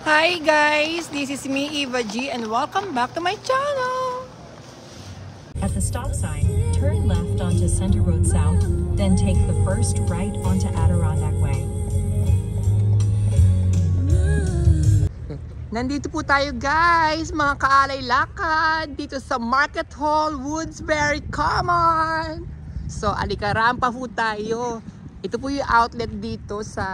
Hi guys, this is me Eva G and welcome back to my channel. At the stop sign, turn left onto Center Road South, then take the first right onto Adirondack Way. Nandito po tayo guys, mga kaalay lakad dito sa Market Hall, Woodsbury Common. So alikarampa po tayo. Ito po yung outlet dito sa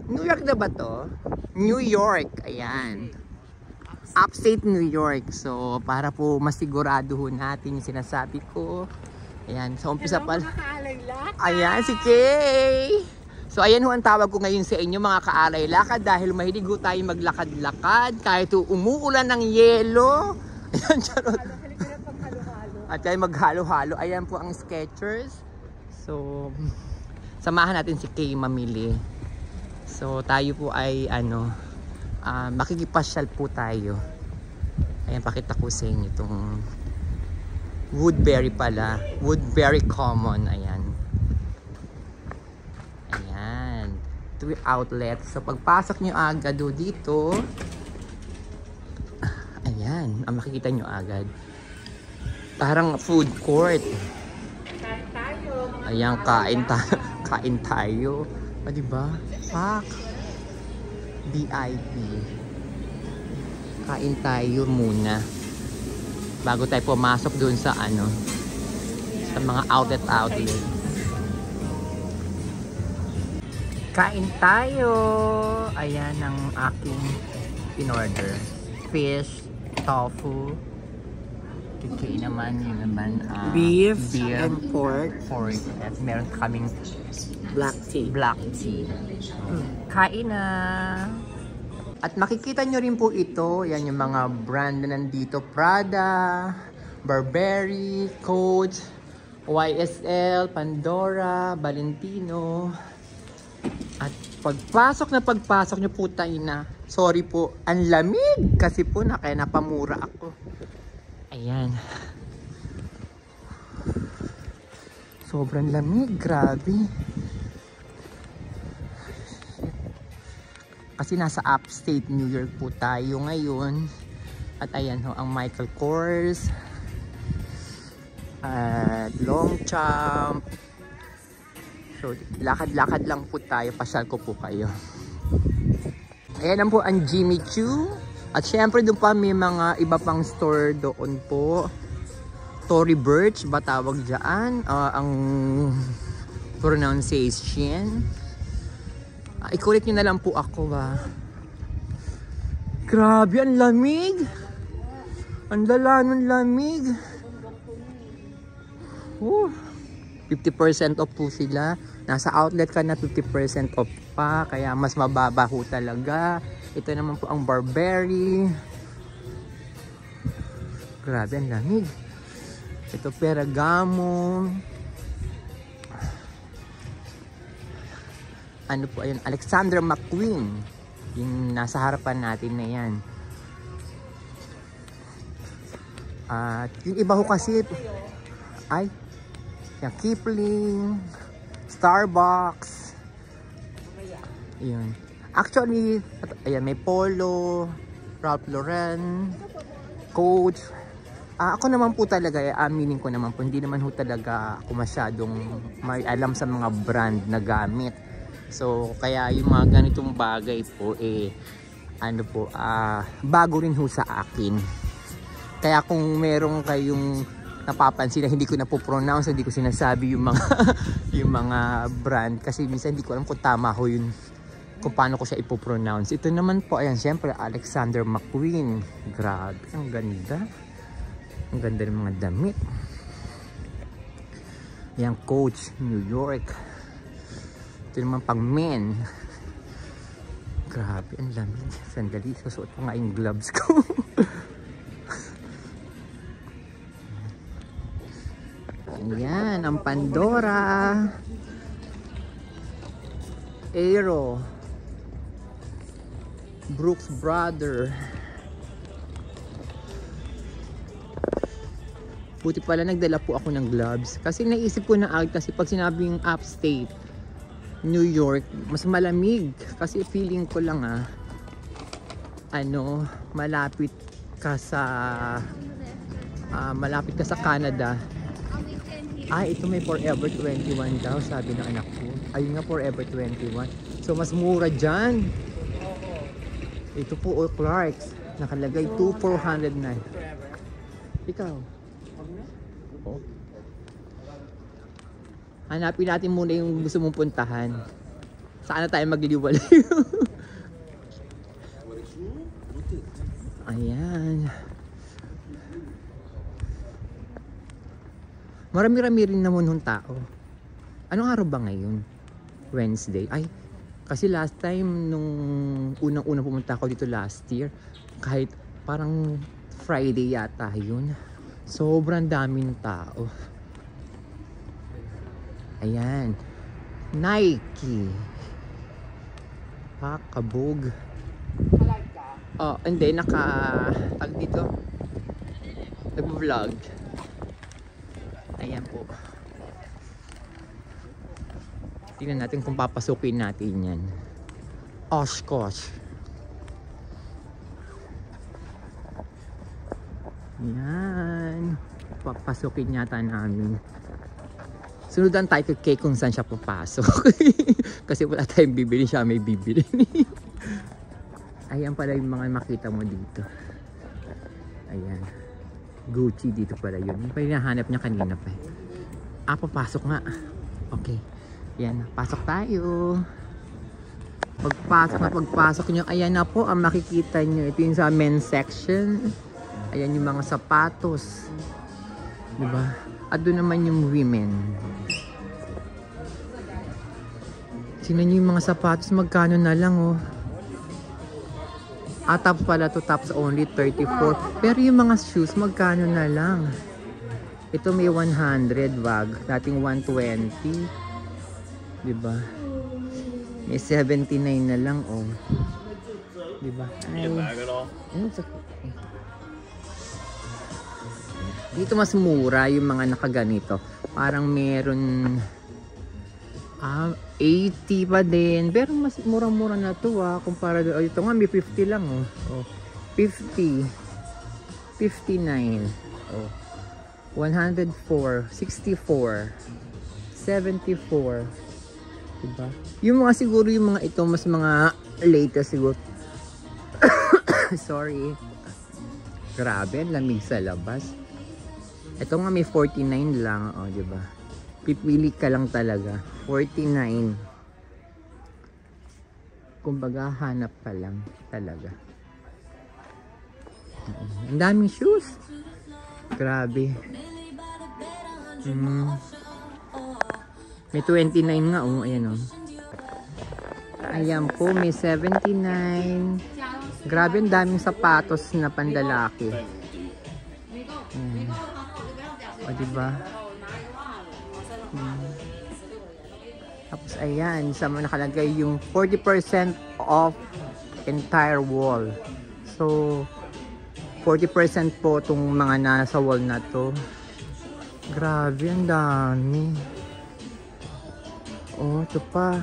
New York na ba to? New York, ayan. Upstate New York. So para po masigurado ho natin yung sinasabi ko. Ayan, sa umpisa pa. Ayan si Kay. So ayan ho ang tawag ko ngayon sa inyo mga kaalay lakad dahil mahilig ho tayo maglakad-lakad kahit umuulan ng yelo. Ayan, charot. At tayo maghalo-halo. Ayan po ang Skechers. So samahan natin si Kay mamili. So tayo po ay makikipasyal po tayo. Ayan, pakita ko sa inyo itong Woodbury pala. Woodbury Common. Ayan. Ayan. Ito yung outlet. So pagpasok nyo agad dito. Ayan. Ang makikita nyo agad. Parang food court. Ayan, kain tayo. O, diba? Pak. VIP. Kain tayo muna. Bago tayo pumasok dun sa sa mga outlet. Kain tayo. Ayan ang aking in-order. Fish, tofu. Okay naman, yun naman. Beef and pork. At meron kaming Black tea. Kain na. At makikita nyo rin po ito. Yan yung mga brand na nandito. Prada, Burberry, Coach, YSL, Pandora, Valentino. At pagpasok nyo po tayo na. Sorry po, ang lamig. Kasi po kaya napamura ako. Ayan. Sobrang lamig, grabe. Kasi nasa upstate New York po tayo ngayon. At ayan ho ang Michael Kors. At Longchamp. So lakad-lakad lang po tayo. Pasyal ko po kayo. Ayan lang po ang Jimmy Choo. At syempre doon pa may mga iba pang store doon po. Tory Burch ba tawag dyan? Ang pronunciation. I-correct nyo na lang po ako ba. Grabe, ang lamig. Ang lala ng lamig. 50% off po sila. Nasa outlet ka na 50% off pa. Kaya mas mababa ho talaga. Ito naman po ang Burberry. Grabe, ang lamig. Ito Ferragamo. Ano po ayun? Alexander McQueen. Yung nasa harapan natin na yan. At yung iba ho kasi ay yung Kipling, Starbucks. Yun. Actually, ayan, may Polo, Ralph Lauren, Coach. Ako naman po talaga, aminin ko naman po, hindi naman ho talaga ako masyadong may alam sa mga brand na gamit. So, kaya yung mga ganitong bagay po, bago rin ho sa akin. Kaya kung meron kayong napapansin na hindi ko na po pronounce, hindi ko sinasabi yung mga, yung mga brand. Kasi minsan hindi ko alam kung tama ho yun, kung paano ko siya ipopronounce. Ito naman po, ayan, syempre, Alexander McQueen. Grabe, ang ganda. Ang ganda ng mga damit. Ayan, Coach, New York. Ito naman pang men. Grabe, ang lamig. Sandali, susuot ko nga yung gloves ko. Ayan, ang Pandora. Aero. Brooks Brother. Buti pala nagdala po ako ng gloves. Kasi naisip ko na kasi pag sinabing upstate New York, mas malamig. Kasi feeling ko lang ano, malapit ka sa Canada. Ito may Forever 21 daw, sabi ng anak ko. Ayun nga, Forever 21. So, mas mura dyan. Ito po, Clarks. Nakalagay 2,409. Ikaw? Oh. Hanapin natin muna yung gusto mong puntahan. Saan na tayo magliliwalay? Ayan. Marami-rami rin naman ng tao. Anong araw ba ngayon? Wednesday. Ay, kasi last time nung unang-unang pumunta ako dito last year, kahit parang Friday yata yun. Sobrang daming tao. Ayan. Nike. Kabog. Oh, hindi. Tag dito. Nag-vlog. Ayan po. Tingnan natin kung papasukin natin yan. Oshkosh. Yan. Papasukin yata namin. Sunudan tayo kay kung saan siya papasok. Kasi wala tayong bibili, siya may bibili. Ayan pala yung mga makita mo dito. Ayan. Gucci dito pala yun. Yung pa hinahanap niya kanina pa. Papasok nga. Okay. Yan. Pasok tayo. Pagpasok nyo. Ayan na po ang makikita nyo. Ito yung sa men's section. Ayan yung mga sapatos. Diba? At doon naman yung women. Sino nyo yung mga sapatos? Magkano na lang oh. Tops pala to, tops only 34. Pero yung mga shoes, magkano na lang? Ito may 100 wag. Dating 120. Diba? May 79 na lang oh. Diba? Ay. Dito mas mura yung mga nakaganito. Parang meron 80 pa din. Pero mas murang-mura na to kumpara doon. Ito nga may 50 lang oh. 50. 59. Oh. 104. 64. 74. Diba? Yung mga siguro yung mga ito mas mga latest siguro. Sorry. Grabe, lamig sa labas. Ito nga may 49 lang, diba? Pipili ka lang talaga. 49. Kumbaga, hanap ka lang talaga. Ang daming shoes. Grabe. May 29 nga, ayan Ayan po, may 79. Grabe, ang daming sapatos na pandalaki. Diba? Tapos ayan, sa mga nakalagay yung 40% off entire wall. So 40% po itong mga nasa wall na to. Grabe, ang dami. Ito pa.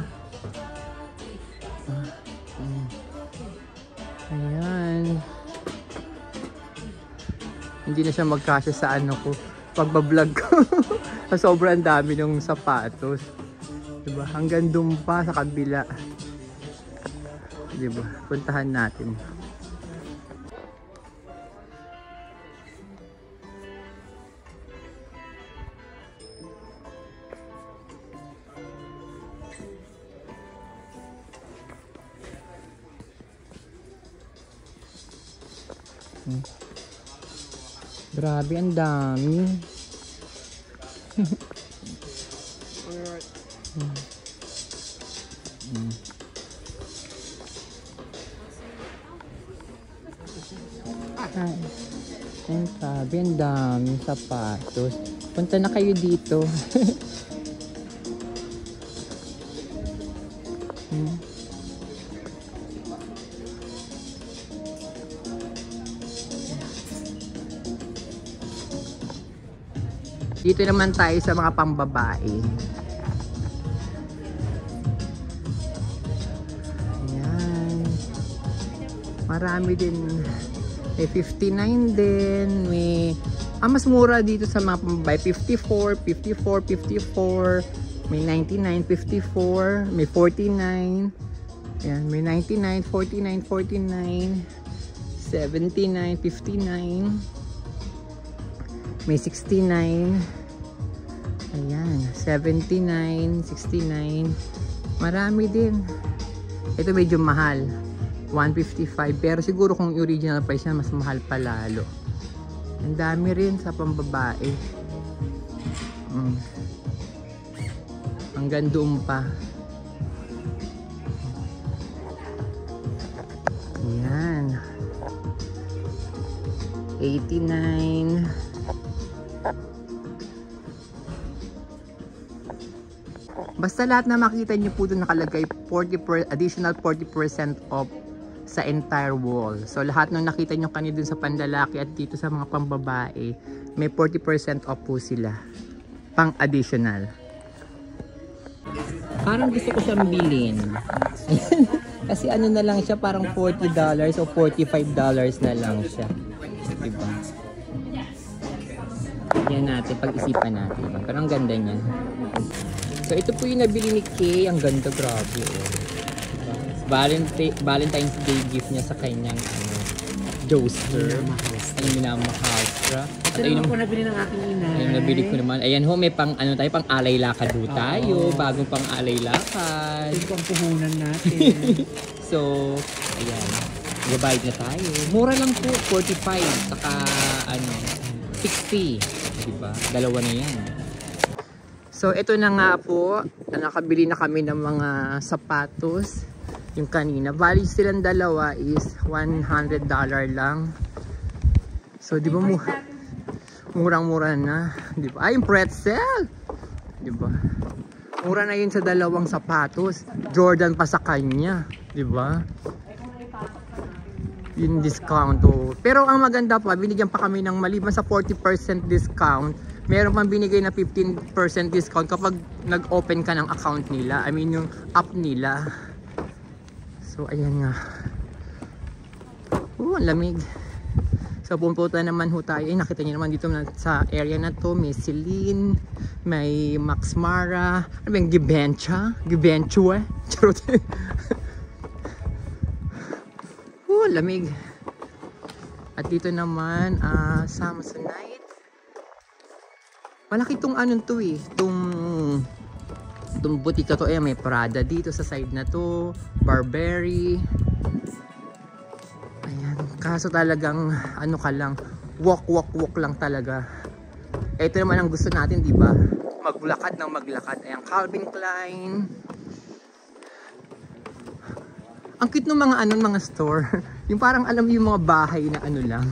Ayan. Hindi na siya magkasya sa ko pagbablog ko. Sobrang dami ng sapatos. Diba? Hanggang doon pa sa kabila. Diba? Puntahan natin. Grabe, ang dami. Ang grabe, ang dami sapatos. Punta na kayo dito. Dito naman tayo sa mga pambabae. Ayan. Marami din. May 59 din. May mas mura dito sa mga pambabay. 54, 54, 54. May 99, 54. May 49. Ayan, may 99, 49, 49. 79, 59. May 69. Ayan, 79, 69. Marami din. Ito medyo mahal. 155. Pero siguro kung original price niya, mas mahal pa lalo. Ang dami rin sa pambabae. Hanggang doon pa. Ayan. 89. Basta lahat na makita niyo po doon nakalagay additional 40% off sa entire wall. So lahat ng nakita niyo kanina dun sa panlalaki at dito sa mga pambabae, may 40% off po sila. Pang additional. Parang gusto ko siyang bilhin. Kasi ano na lang siya, parang $40 o $45 na lang siya. Diba? Yan natin, pag-isipan natin. Pero ang ganda niya. So ito po yung nabili ni Kay. Ang ganda, grabe. Valentine's Day gift niya sa kanyang toaster. Ang minamahastra. Ito naman po nabili ng aking inay. Ayun, nabili ko naman. Ayan ho, may pang ano tayo, pang alay lakad ho tayo. Bagong pang alay lakad. Ito ang puhunan natin. So, ayan. Gabayad na tayo. Mura lang po, 45. Saka, 60. Diba? Dalawa na yan. So, ito na nga po. Nakabili na kami ng mga sapatos. Yung kanina. Bali silang dalawa is $100 lang. So, di ba murang-mura na. Di ba? Ay, yung pretzel! Di ba? Mura na yun sa dalawang sapatos. Jordan pa sa kanya. Di ba? Yung discount. Oh. Pero ang maganda pa, binigyan pa kami ng maliban sa 40% discount. Meron pang binigay na 15% discount kapag nag-open ka ng account nila. I mean, yung app nila. So, ayan nga. Ang lamig. So, pumunta naman ho tayo. Eh, nakita niyo naman dito sa area na to. May Celine, may Max Mara, ano ba yung Givenchy? Givenchy eh? Charot. Lamig. At dito naman, Samsonite. Malaki itong anong to eh. Itong butika to. May Prada dito sa side na to. Burberry. Ayan. Kaso talagang ano ka lang. Walk lang talaga. Ito naman ang gusto natin, di ba? Maglakad ng maglakad. Ayan. Calvin Klein. Ang cute ng mga mga store. Yung parang alam yung mga bahay na ano lang.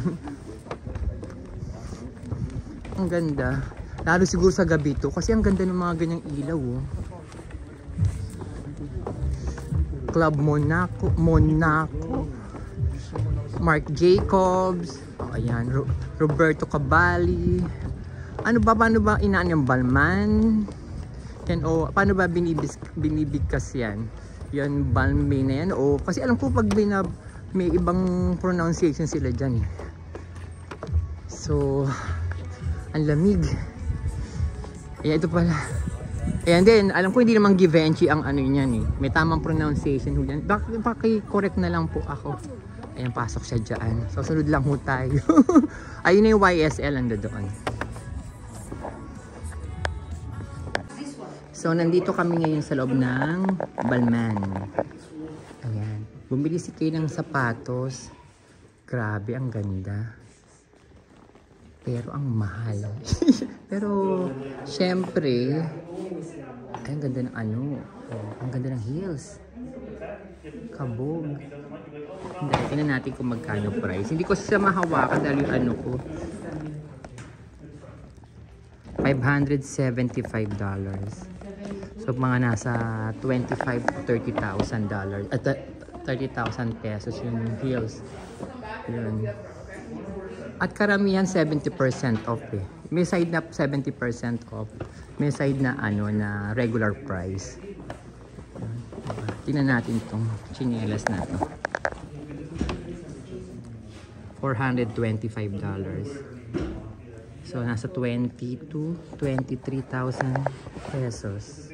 Ang ganda. Lalo siguro sa gabi to kasi ang ganda ng mga ganyang ilaw oh. Club Monaco, Marc Jacobs, ayan, Roberto Cavalli. Paano ba inaan yung Balmain? Paano ba binibigkas yan? Yan Balmain na yan kasi alam ko pag may ibang pronunciation sila dyan eh. So ang lamig. Ayan, ito pala. Ayan din, alam ko hindi naman Givenchy ang ano niyan eh. May tamang pronunciation ho yan. Paki-correct na lang po ako. Ayan, pasok siya dyan. So, sunod lang ho tayo. Ayun na yung YSL ando doon. So, nandito kami ngayon sa loob ng Balmain. Ayan. Bumili si Kay ng sapatos. Grabe, ang ganda. Pero ang mahal. Pero, syempre, ay, ang ganda ng ang ganda ng heels. Kabog. Tingnan natin kung magkano price. Hindi ko siya mahawakan dahil yung ko. $575. So, mga nasa $25,000 to $30,000. 30,000 pesos yung heels. Yun. At karamihan 70% off eh. May side na 70% off. May side na na regular price. Tingnan natin itong chinelas na to. $425. So, nasa 20 to 23,000 pesos.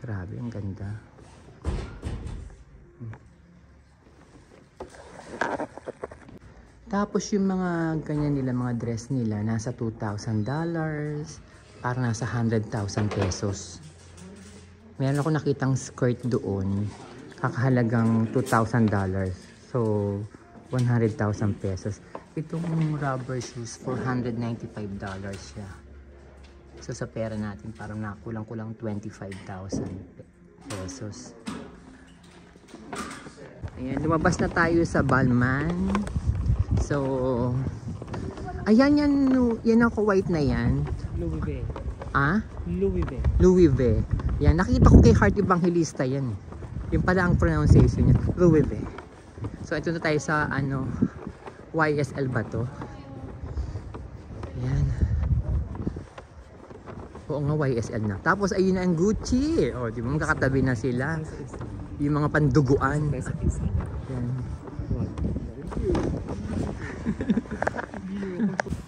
Grabe, ang ganda. Tapos yung mga ganyan nila, mga dress nila, nasa $2,000. Parang nasa 100,000 pesos. Meron ako nakitang skirt doon. Kakahalagang $2,000. So, 100,000 pesos. Itong rubber shoes, $495 siya. So, sa pera natin, parang nakulang-kulang 25,000 pesos. Ayan, lumabas na tayo sa Balmain. So, ayan yan ako white na yan. Louis V. Ah? Louis V. Louis V. Yan, nakita ko kay Heart Evangelista yan. Yung pala ang pronunciation niya, Louis V. So, ito na tayo sa YSL ba to? Yan. Oo nga, YSL na. Tapos, ayun na ang Gucci. O, di ba, magkakatabi na sila. Yung mga panduguan. Yan.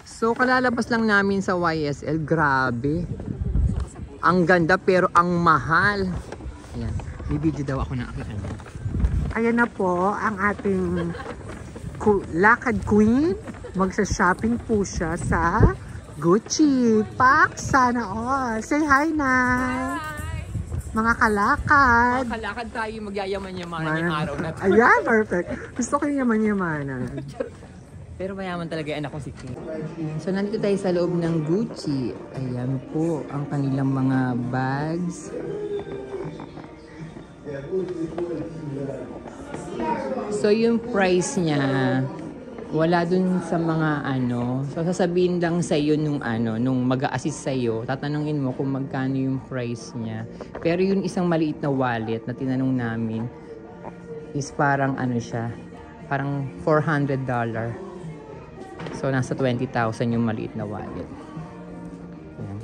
So, kalalabas lang namin sa YSL. Grabe. Ang ganda pero ang mahal. Ayan. May video daw ako na aking ano. Ayan na po ang ating lakad queen. Magsa-shopping po siya sa Gucci. Pak, sana all. Say hi, Nay. Mga kalakad. Kalakad tayo, magyayaman-yamanan yung araw na to. Ayan, perfect. Gusto ko yung yaman-yamanan. Pero mayaman talaga yung anak ko si King. So, nandito tayo sa loob ng Gucci. Ayan po ang kanilang mga bags. So, yung price niya, wala dun sa mga ano. So, sasabihin lang sa iyo nung mag-a-assist sa iyo, tatanungin mo kung magkano yung price niya. Pero yung isang maliit na wallet na tinanong namin is parang ano siya, parang $400. So, nasa 20,000 yung maliit na wallet. Ayan.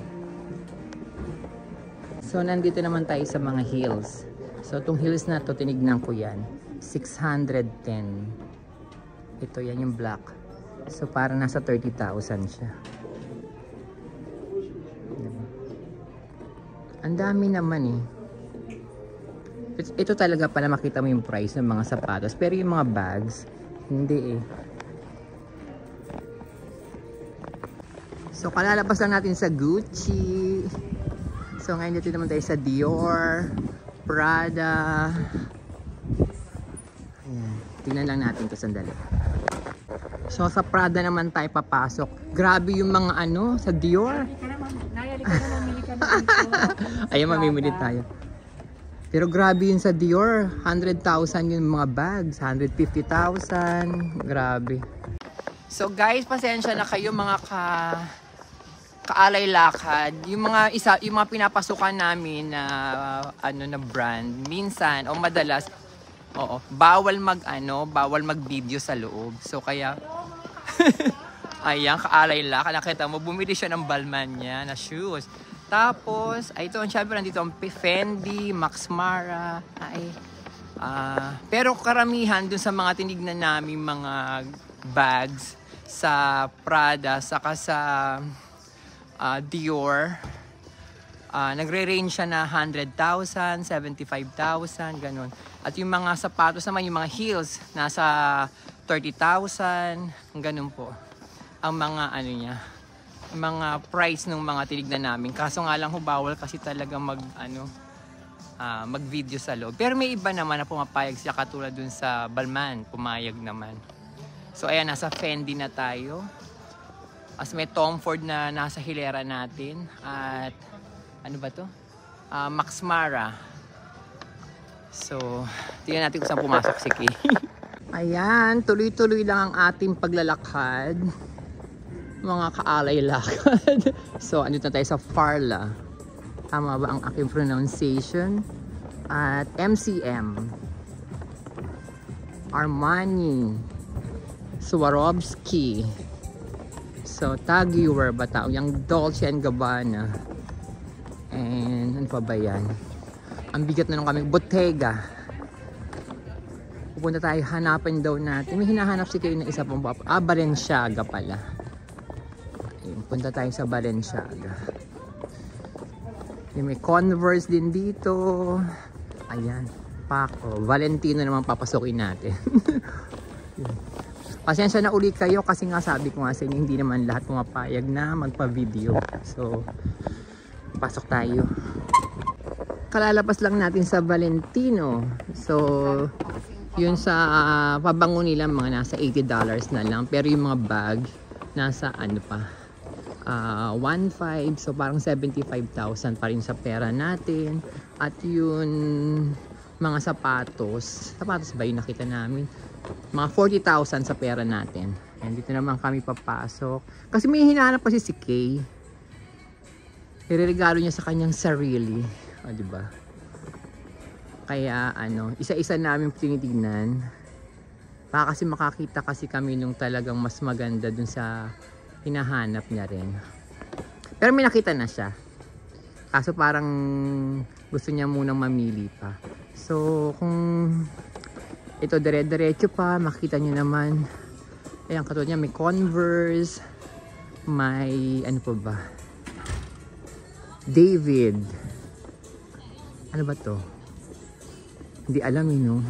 So, nandito naman tayo sa mga heels. So, itong heels na to, tinignan ko yan. 610. Ito, yan yung black. So, parang nasa 30,000 siya. Diba? Ang dami naman eh. Ito talaga pala makita mo yung price ng mga sapatos. Pero yung mga bags, hindi eh. So, kalalabas lang natin sa Gucci. So, ngayon dito naman tayo sa Dior, Prada. Ayan. Tingnan lang natin ito sandali. So, sa Prada naman tayo papasok. Grabe yung mga ano, sa Dior. Ayan, mamimili tayo. Pero grabe yun sa Dior. 100,000 yung mga bags. 150,000. Grabe. So, guys, pasensya na kayo mga kaalay lakad, yung mga pinapasukan namin na na brand minsan o madalas bawal mag-video sa loob. So kaya ayan, kaalay lakad, nakita mo bumili siya ng Balmain niya na shoes. Tapos ito syempre nandito ang Fendi, Max Mara, pero karamihan dun sa mga tinignan namin mga bags sa Prada saka sa Dior, nagre-range siya na 100,000, 75,000, ganun. At yung mga sapatos naman, yung mga heels, nasa 30,000, ganun po. Ang mga mga price ng mga tinignan namin. Kaso nga lang bawal kasi talaga mag-video sa loob. Pero may iba naman na pumapayag siya katulad dun sa Balmain, pumayag naman. So ayan, nasa Fendi na tayo. As may Tom Ford na nasa hilera natin. At ano ba to? Max Mara. So, tingnan natin kung saan pumasok si Kay. Ayan, tuloy-tuloy lang ang ating paglalakad. Mga kaalay lakad. So, andito na tayo sa Farla. Tama ba ang aking pronunciation? At MCM. Armani. Swarovski. So, Taguwer ba tao? Yung Dolce & Gabbana. And, ano pa ba yan? Ang bigat na nung kami. Bottega. Pupunta tayo, hanapin daw natin. May hinahanap si kayo na isa pang Balenciaga pala. Ayun, punta tayo sa Balenciaga. May Converse din dito. Ayan, Paco. Valentino naman papasokin natin. Pasensya na uli kayo kasi nga sabi ko nga sa inyo, hindi naman lahat pumapayag na magpa-video. So, pasok tayo. Kalalabas lang natin sa Valentino. So, yun sa pabango nila mga nasa $80 na lang. Pero yung mga bag, nasa ano pa, 1.5. So, parang 75,000 pa rin sa pera natin. At yun, mga sapatos. Sapatos ba yung nakita namin? Mga 40,000 sa pera natin. And dito naman kami papasok. Kasi may hinahanap kasi si Kay. Ireregalo niya sa kanyang sarili. O, diba? Kaya, ano, isa-isa namin tinitignan. Baka kasi makakita kasi kami nung talagang mas maganda dun sa hinahanap niya rin. Pero may nakita na siya. Kaso parang gusto niya munang mamili pa. So, kung ito dire-diretso pa, makita niyo naman. Ayan, katulad niya, may Converse, may, ano pa ba? David. Ano ba to? Hindi alam no?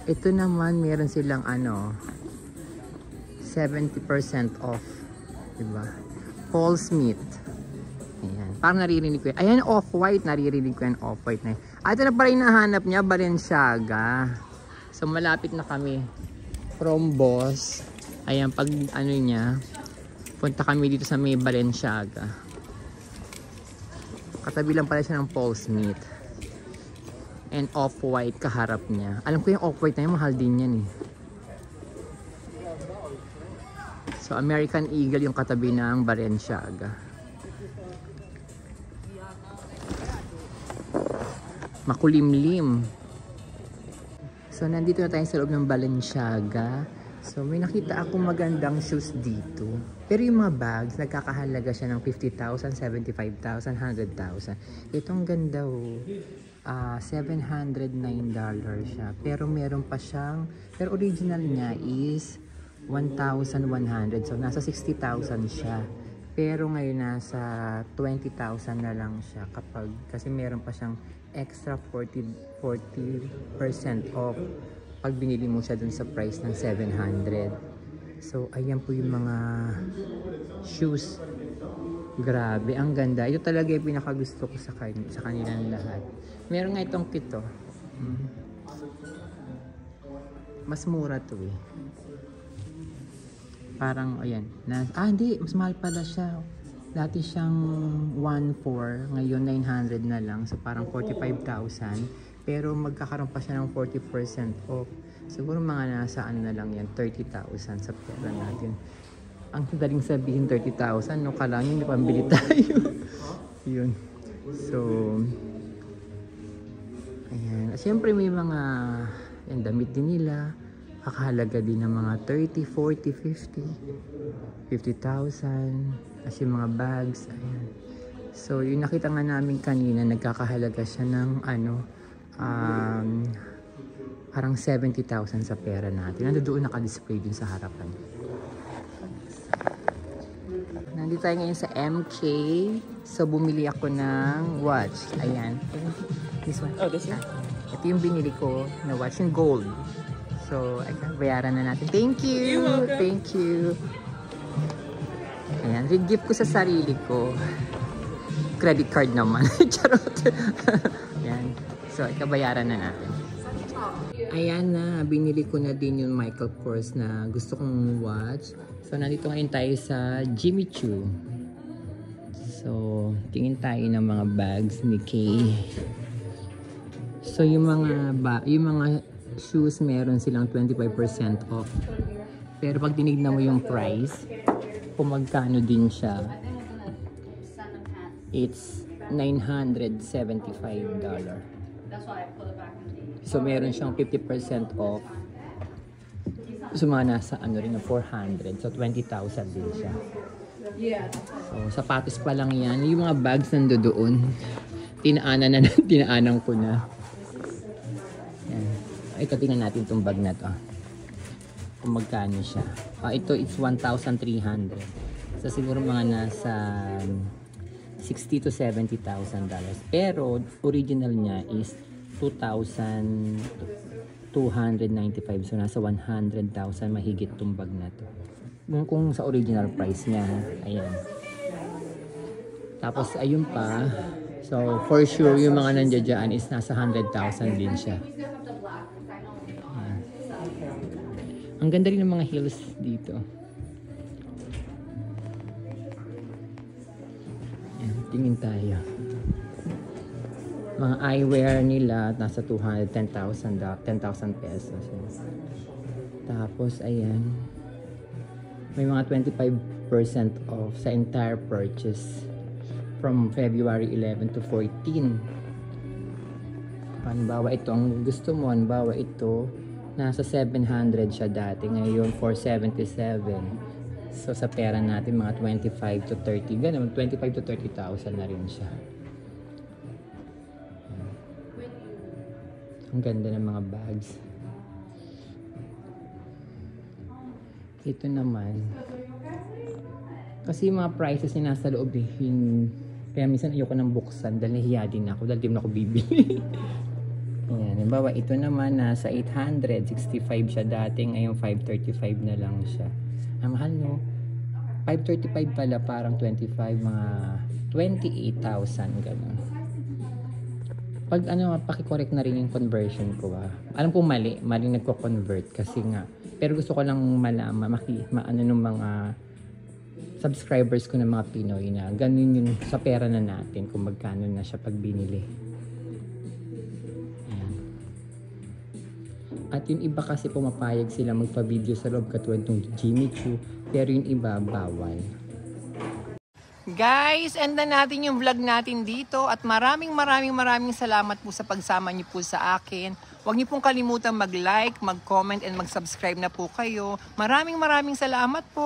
Ito naman, meron silang ano, 70% off. Diba? Paul Smith. Ayan. Parang naririnig ko yun. Ayan, off-white. Naririnig ko yan, off-white na yun. Ito na pala yung nahanap niya, Balenciaga. So, malapit na kami. From Boss. Ayan, pag ano niya, punta kami dito sa may Balenciaga. Katabi lang pala siya ng Paul Smith. And off-white kaharap niya. Alam ko yung off-white na yun, mahal din yan eh. So, American Eagle yung katabi ng Balenciaga. Makulimlim. So, nandito na tayo sa loob ng Balenciaga. So, may nakita akong magandang shoes dito. Pero yung mga bags, nagkakahalaga siya ng 50,000, 75,000, 100,000. Itong ganda $709 siya. Pero meron pa siyang, pero original niya is 1,100. So, nasa 60,000 siya. Pero ngayon nasa 20,000 na lang siya kapag, kasi meron pa siyang extra 40% off pag binili mo siya dun sa price ng 700. So, ayan po yung mga shoes. Grabe, ang ganda. Ito talaga yung pinakagusto ko sa kanilang lahat. Meron nga itong kito. Mas mura to eh. Parang, ayan. Hindi. Mas mahal pala siya. Dati siyang 1.4. Ngayon, 900 na lang. So, parang 45,000. Pero magkakaroon pa siya ng 40% off. Siguro mga nasa ano na lang yan. 30,000 sa pera natin. Ang daling sabihin 30,000. No, kala nyo, may pambili tayo. Yun. So, ayan. Siyempre, may mga yan, damit din nila. Kakahalaga din ng mga 30, 40, 50, 50,000. Kasi mga bags, ayan. So, yung nakita nga namin kanina, nagkakahalaga siya ng ano, parang 70,000 sa pera natin. Nandoon naka-display din sa harapan. Nandito tayo ngayon sa MK. So, bumili ako ng watch. Ayan. This one. Oh, this one. Ito yung binili ko na watch, yung gold. So, ayan, bayaran na natin. Thank you! Thank you! Ayan, re-gift ko sa sarili ko. Credit card naman. Charot! Ayan. So, ikabayaran na natin. Ayan na, binili ko na din yung Michael Kors na gusto kong watch. So, nandito ngayon tayo sa Jimmy Choo. So, tingin tayo ng mga bags ni Kay. So, yung mga shoes, meron silang 25% off. Pero pag tinignan mo yung price, kung magkano din siya, it's $975. So, meron siyang 50% off. So, mga nasa ano rin, 400. So, 20,000 din siya. So, sapatos pa lang yan. Yung mga bags nandoon, tinaanan ko na. Ayan. Ito, tingnan natin itong bag na to. Kung magkano siya. Ito, it's 1,300. So, siguro mga nasa $60,000 to $70,000. Pero, original niya is $2,295. So, nasa 100,000 mahigit itong bag na to. Kung sa original price niya. Ayan. Tapos, ayun pa. So, for sure, yung mga nandiyan dyan is nasa 100,000 din siya. Ayan. Ang ganda rin ng mga heels dito. Ayan, tingin tayo. Mga eyewear nila nasa 210,000 pesos. Tapos, ayan. May mga 25% off sa entire purchase from February 11 to 14. Halimbawa, ito ang gusto mo. Halimbawa, ito nasa 700 siya dati, ngayon 477. So sa pera natin mga 25 to 30, ganun, 25 to 30,000 na rin siya. Ang ganda ng mga bags. Ito naman, kasi yung mga prices niya nasa loob, kaya minsan ayoko nang buksan dahil nahiya din ako, dahil di mo ako bibili. Ayan, halimbawa, ito naman nasa 865 siya dati, ngayon 535 na lang siya. Ang mahal, no? 535 pala, parang 25, mga 28,000 gano'n. Pag pakicorrect na rin yung conversion ko, alam ko mali nagko-convert kasi nga. Pero gusto ko lang malaman, nung mga subscribers ko ng mga Pinoy na ganun yung sa pera na natin kung magkano na siya pag binili. At yung iba kasi pumapayag sila magpa-video sa loob katulad ng Jimmy Choo, pero yung iba bawal. Guys, end na natin yung vlog natin dito at maraming salamat po sa pagsama niyo po sa akin. Huwag niyo pong kalimutan mag-like, mag-comment and mag-subscribe na po kayo. Maraming salamat po.